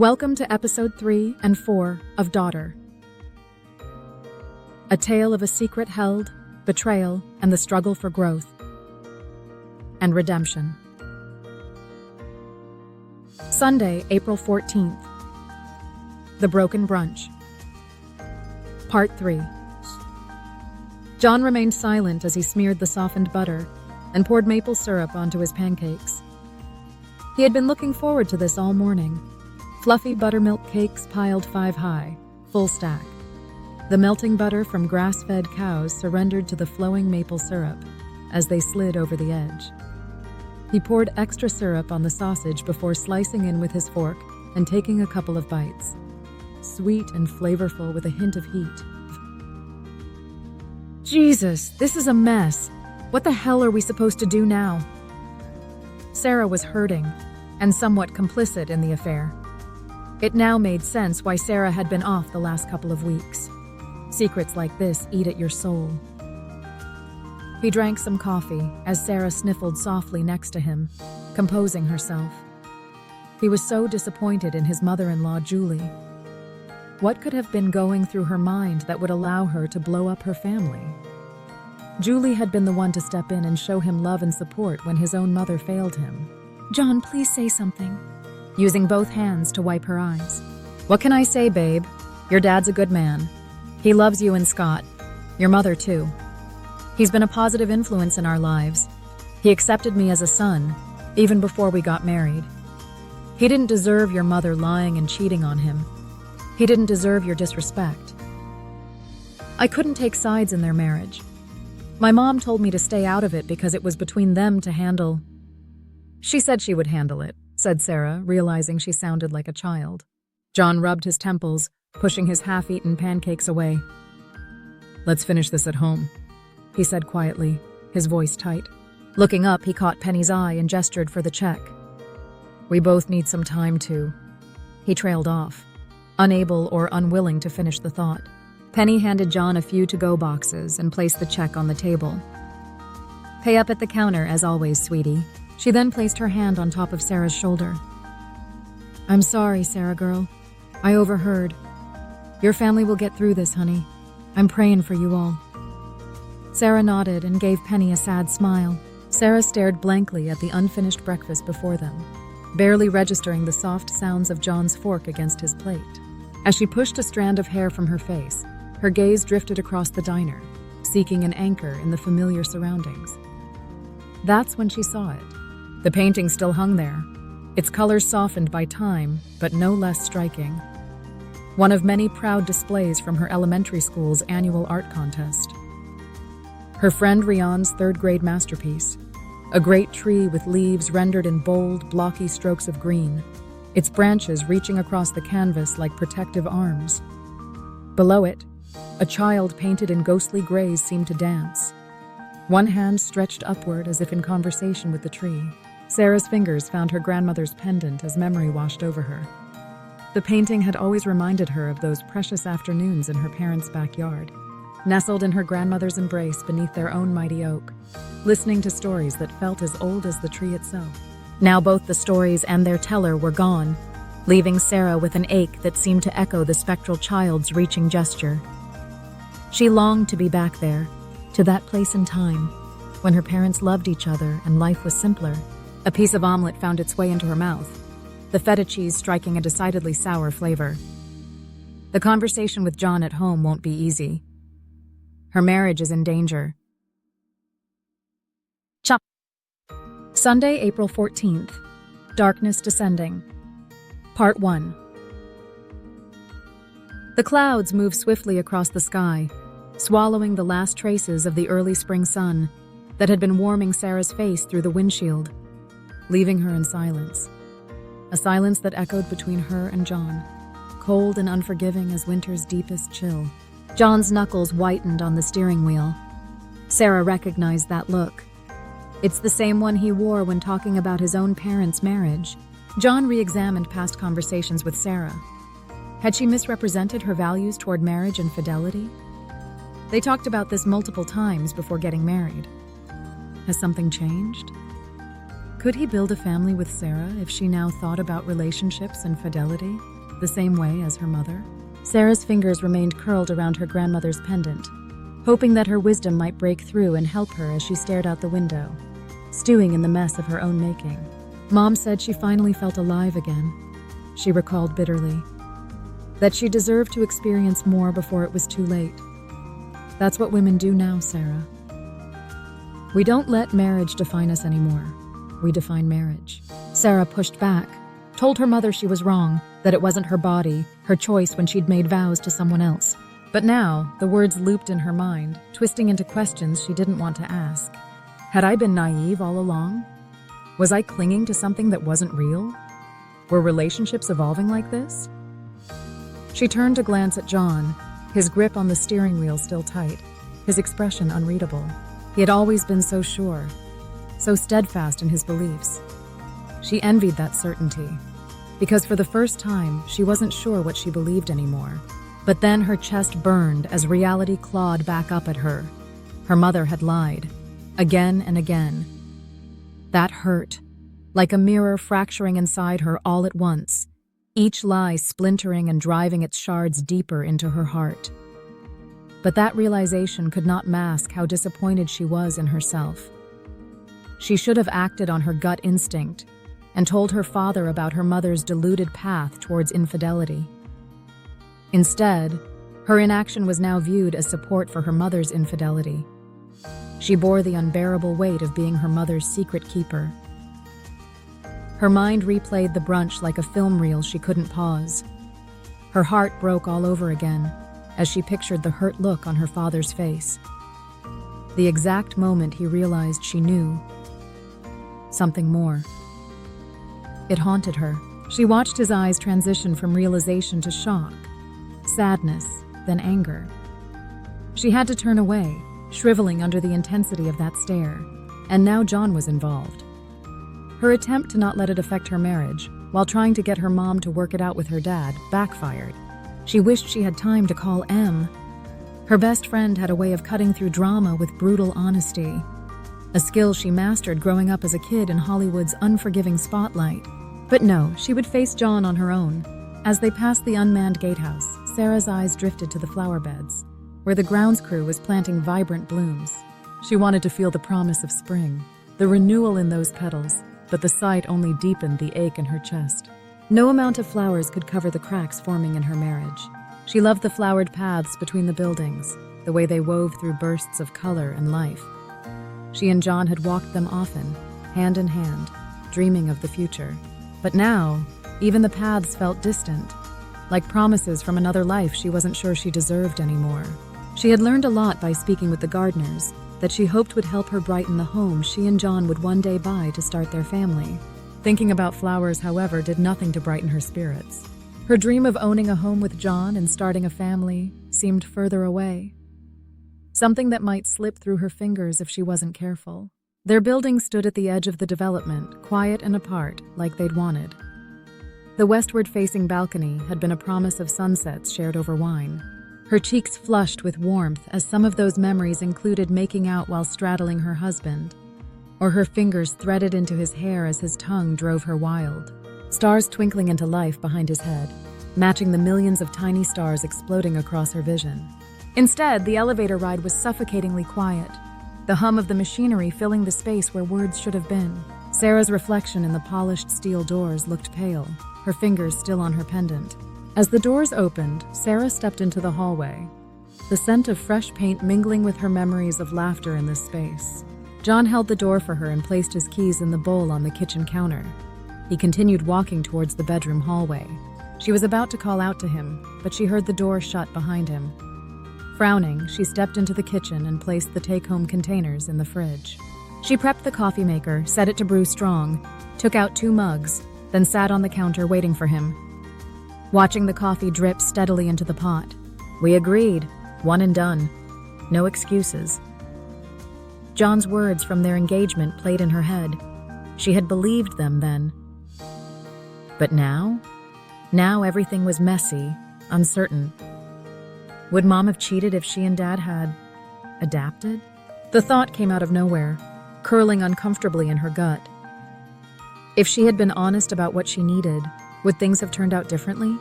Welcome to episode 3 and 4 of Daughter. A tale of a secret held, betrayal, and the struggle for growth and redemption. Sunday, April 14th. The Broken Brunch. Part 3. John remained silent as he smeared the softened butter and poured maple syrup onto his pancakes. He had been looking forward to this all morning. Fluffy buttermilk cakes piled 5 high, full stack. The melting butter from grass-fed cows surrendered to the flowing maple syrup as they slid over the edge. He poured extra syrup on the sausage before slicing in with his fork and taking a couple of bites. Sweet and flavorful with a hint of heat. Jesus, this is a mess. What the hell are we supposed to do now? Sara was hurting and somewhat complicit in the affair. It now made sense why Sara had been off the last couple of weeks. Secrets like this eat at your soul. He drank some coffee as Sara sniffled softly next to him, composing herself. He was so disappointed in his mother-in-law, Julie. What could have been going through her mind that would allow her to blow up her family? Julie had been the one to step in and show him love and support when his own mother failed him. "John, please say something," using both hands to wipe her eyes. "What can I say, babe? Your dad's a good man. He loves you and Scott. Your mother, too. He's been a positive influence in our lives. He accepted me as a son, even before we got married. He didn't deserve your mother lying and cheating on him. He didn't deserve your disrespect. I couldn't take sides in their marriage. My mom told me to stay out of it because it was between them to handle." "She said she would handle it," said Sara, realizing she sounded like a child. John rubbed his temples, pushing his half-eaten pancakes away. "Let's finish this at home," he said quietly, his voice tight. Looking up, he caught Penny's eye and gestured for the check. "We both need some time to..." He trailed off, unable or unwilling to finish the thought. Penny handed John a few to-go boxes and placed the check on the table. "Pay up at the counter, as always, sweetie." She then placed her hand on top of Sara's shoulder. "I'm sorry, Sara girl. I overheard. Your family will get through this, honey. I'm praying for you all." Sara nodded and gave Penny a sad smile. Sara stared blankly at the unfinished breakfast before them, barely registering the soft sounds of John's fork against his plate. As she pushed a strand of hair from her face, her gaze drifted across the diner, seeking an anchor in the familiar surroundings. That's when she saw it. The painting still hung there, its colors softened by time, but no less striking. One of many proud displays from her elementary school's annual art contest. Her friend Rion's third-grade masterpiece, a great tree with leaves rendered in bold, blocky strokes of green, its branches reaching across the canvas like protective arms. Below it, a child painted in ghostly grays seemed to dance, one hand stretched upward as if in conversation with the tree. Sara's fingers found her grandmother's pendant as memory washed over her. The painting had always reminded her of those precious afternoons in her parents' backyard, nestled in her grandmother's embrace beneath their own mighty oak, listening to stories that felt as old as the tree itself. Now both the stories and their teller were gone, leaving Sara with an ache that seemed to echo the spectral child's reaching gesture. She longed to be back there, to that place and time, when her parents loved each other and life was simpler. A piece of omelet found its way into her mouth, the feta cheese striking a decidedly sour flavor. The conversation with John at home won't be easy. Her marriage is in danger. Chop. Sunday, April 14th. Darkness Descending. Part 1. The clouds move swiftly across the sky, swallowing the last traces of the early spring sun that had been warming Sara's face through the windshield, leaving her in silence. A silence that echoed between her and John, cold and unforgiving as winter's deepest chill. John's knuckles whitened on the steering wheel. Sara recognized that look. It's the same one he wore when talking about his own parents' marriage. John re-examined past conversations with Sara. Had she misrepresented her values toward marriage and fidelity? They talked about this multiple times before getting married. Has something changed? Could he build a family with Sara if she now thought about relationships and fidelity, the same way as her mother? Sara's fingers remained curled around her grandmother's pendant, hoping that her wisdom might break through and help her as she stared out the window, stewing in the mess of her own making. Mom said she finally felt alive again, she recalled bitterly. That she deserved to experience more before it was too late. That's what women do now, Sara. We don't let marriage define us anymore. We define marriage. Sara pushed back, told her mother she was wrong, that it wasn't her body, her choice when she'd made vows to someone else. But now, the words looped in her mind, twisting into questions she didn't want to ask. Had I been naive all along? Was I clinging to something that wasn't real? Were relationships evolving like this? She turned to glance at John, his grip on the steering wheel still tight, his expression unreadable. He had always been so sure, so steadfast in his beliefs. She envied that certainty, because for the first time, she wasn't sure what she believed anymore. But then her chest burned as reality clawed back up at her. Her mother had lied, again and again. That hurt, like a mirror fracturing inside her all at once, each lie splintering and driving its shards deeper into her heart. But that realization could not mask how disappointed she was in herself. She should have acted on her gut instinct and told her father about her mother's deluded path towards infidelity. Instead, her inaction was now viewed as support for her mother's infidelity. She bore the unbearable weight of being her mother's secret keeper. Her mind replayed the brunch like a film reel she couldn't pause. Her heart broke all over again as she pictured the hurt look on her father's face. The exact moment he realized she knew something more. It haunted her. She watched his eyes transition from realization to shock, sadness, then anger. She had to turn away, shriveling under the intensity of that stare, and now John was involved. Her attempt to not let it affect her marriage, while trying to get her mom to work it out with her dad, backfired. She wished she had time to call Em. Her best friend had a way of cutting through drama with brutal honesty, a skill she mastered growing up as a kid in Hollywood's unforgiving spotlight. But no, she would face John on her own. As they passed the unmanned gatehouse, Sara's eyes drifted to the flower beds, where the grounds crew was planting vibrant blooms. She wanted to feel the promise of spring, the renewal in those petals, but the sight only deepened the ache in her chest. No amount of flowers could cover the cracks forming in her marriage. She loved the flowered paths between the buildings, the way they wove through bursts of color and life. She and John had walked them often, hand in hand, dreaming of the future. But now, even the paths felt distant, like promises from another life she wasn't sure she deserved anymore. She had learned a lot by speaking with the gardeners that she hoped would help her brighten the home she and John would one day buy to start their family. Thinking about flowers, however, did nothing to brighten her spirits. Her dream of owning a home with John and starting a family seemed further away. Something that might slip through her fingers if she wasn't careful. Their building stood at the edge of the development, quiet and apart, like they'd wanted. The westward-facing balcony had been a promise of sunsets shared over wine. Her cheeks flushed with warmth as some of those memories included making out while straddling her husband, or her fingers threaded into his hair as his tongue drove her wild. Stars twinkling into life behind his head, matching the millions of tiny stars exploding across her vision. Instead, the elevator ride was suffocatingly quiet, the hum of the machinery filling the space where words should have been. Sara's reflection in the polished steel doors looked pale, her fingers still on her pendant. As the doors opened, Sara stepped into the hallway, the scent of fresh paint mingling with her memories of laughter in this space. John held the door for her and placed his keys in the bowl on the kitchen counter. He continued walking towards the bedroom hallway. She was about to call out to him, but she heard the door shut behind him. Frowning, she stepped into the kitchen and placed the take-home containers in the fridge. She prepped the coffee maker, set it to brew strong, took out 2 mugs, then sat on the counter waiting for him, watching the coffee drip steadily into the pot. We agreed, one and done. No excuses. John's words from their engagement played in her head. She had believed them then. But now? Now everything was messy, uncertain. Would Mom have cheated if she and Dad had adapted? The thought came out of nowhere, curling uncomfortably in her gut. If she had been honest about what she needed, would things have turned out differently?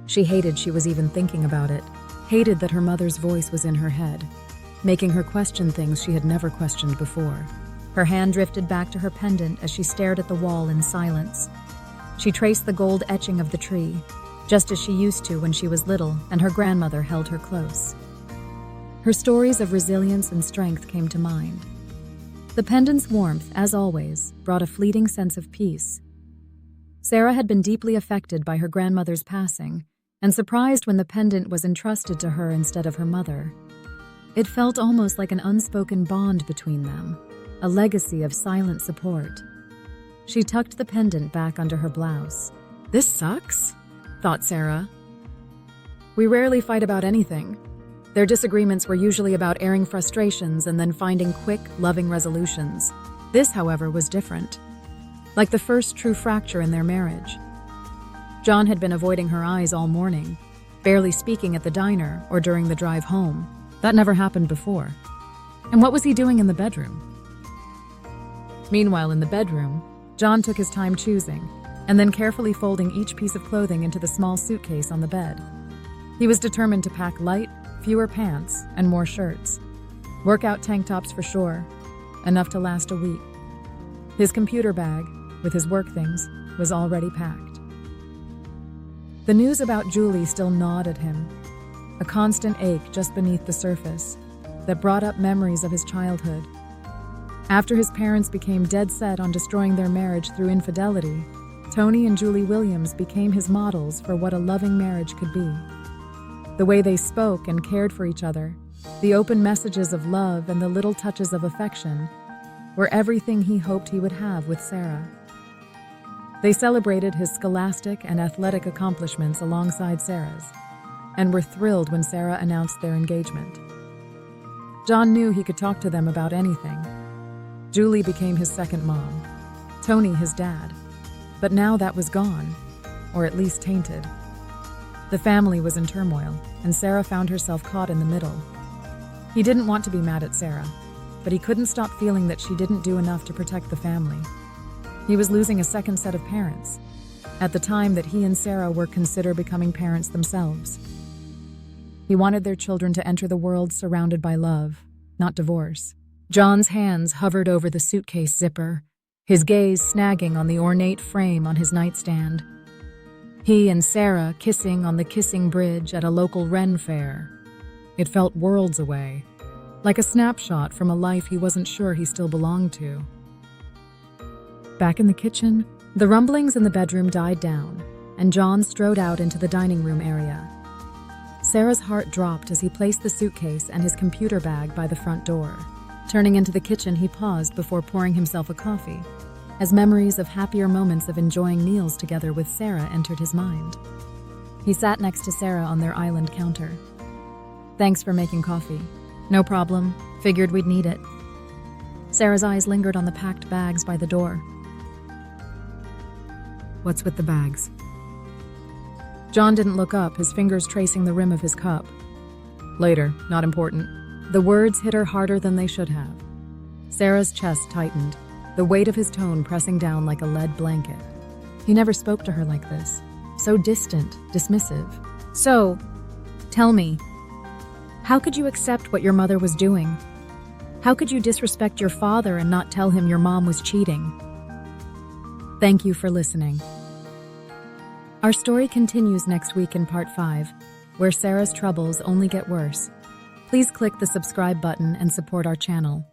She hated she was even thinking about it, hated that her mother's voice was in her head, making her question things she had never questioned before. Her hand drifted back to her pendant as she stared at the wall in silence. She traced the gold etching of the tree, just as she used to when she was little and her grandmother held her close. Her stories of resilience and strength came to mind. The pendant's warmth, as always, brought a fleeting sense of peace. Sara had been deeply affected by her grandmother's passing and surprised when the pendant was entrusted to her instead of her mother. It felt almost like an unspoken bond between them, a legacy of silent support. She tucked the pendant back under her blouse. "This sucks," thought Sara. "We rarely fight about anything. Their disagreements were usually about airing frustrations and then finding quick, loving resolutions. This, however, was different. Like the first true fracture in their marriage. John had been avoiding her eyes all morning, barely speaking at the diner or during the drive home. That never happened before. And what was he doing in the bedroom? Meanwhile, in the bedroom, John took his time choosing, and then carefully folding each piece of clothing into the small suitcase on the bed. He was determined to pack light, fewer pants, and more shirts. Workout tank tops for sure, enough to last a week. His computer bag, with his work things, was already packed. The news about Julie still gnawed at him, a constant ache just beneath the surface that brought up memories of his childhood. After his parents became dead set on destroying their marriage through infidelity, Tony and Julie Williams became his models for what a loving marriage could be. The way they spoke and cared for each other, the open messages of love and the little touches of affection, were everything he hoped he would have with Sara. They celebrated his scholastic and athletic accomplishments alongside Sara's, and were thrilled when Sara announced their engagement. John knew he could talk to them about anything. Julie became his second mom, Tony his dad. But now that was gone, or at least tainted. The family was in turmoil, and Sara found herself caught in the middle. He didn't want to be mad at Sara, but he couldn't stop feeling that she didn't do enough to protect the family. He was losing a second set of parents, at the time that he and Sara were considering becoming parents themselves. He wanted their children to enter the world surrounded by love, not divorce. John's hands hovered over the suitcase zipper, his gaze snagging on the ornate frame on his nightstand. He and Sara kissing on the kissing bridge at a local Ren fair. It felt worlds away, like a snapshot from a life he wasn't sure he still belonged to. Back in the kitchen, the rumblings in the bedroom died down, and John strode out into the dining room area. Sara's heart dropped as he placed the suitcase and his computer bag by the front door. Turning into the kitchen, he paused before pouring himself a coffee, as memories of happier moments of enjoying meals together with Sara entered his mind. He sat next to Sara on their island counter. "Thanks for making coffee." "No problem. Figured we'd need it." Sara's eyes lingered on the packed bags by the door. "What's with the bags?" John didn't look up, his fingers tracing the rim of his cup. "Later, not important." The words hit her harder than they should have. Sara's chest tightened, the weight of his tone pressing down like a lead blanket. He never spoke to her like this. So distant, dismissive. "So, tell me, how could you accept what your mother was doing? How could you disrespect your father and not tell him your mom was cheating?" Thank you for listening. Our story continues next week in part 5, where Sara's troubles only get worse. Please click the subscribe button and support our channel.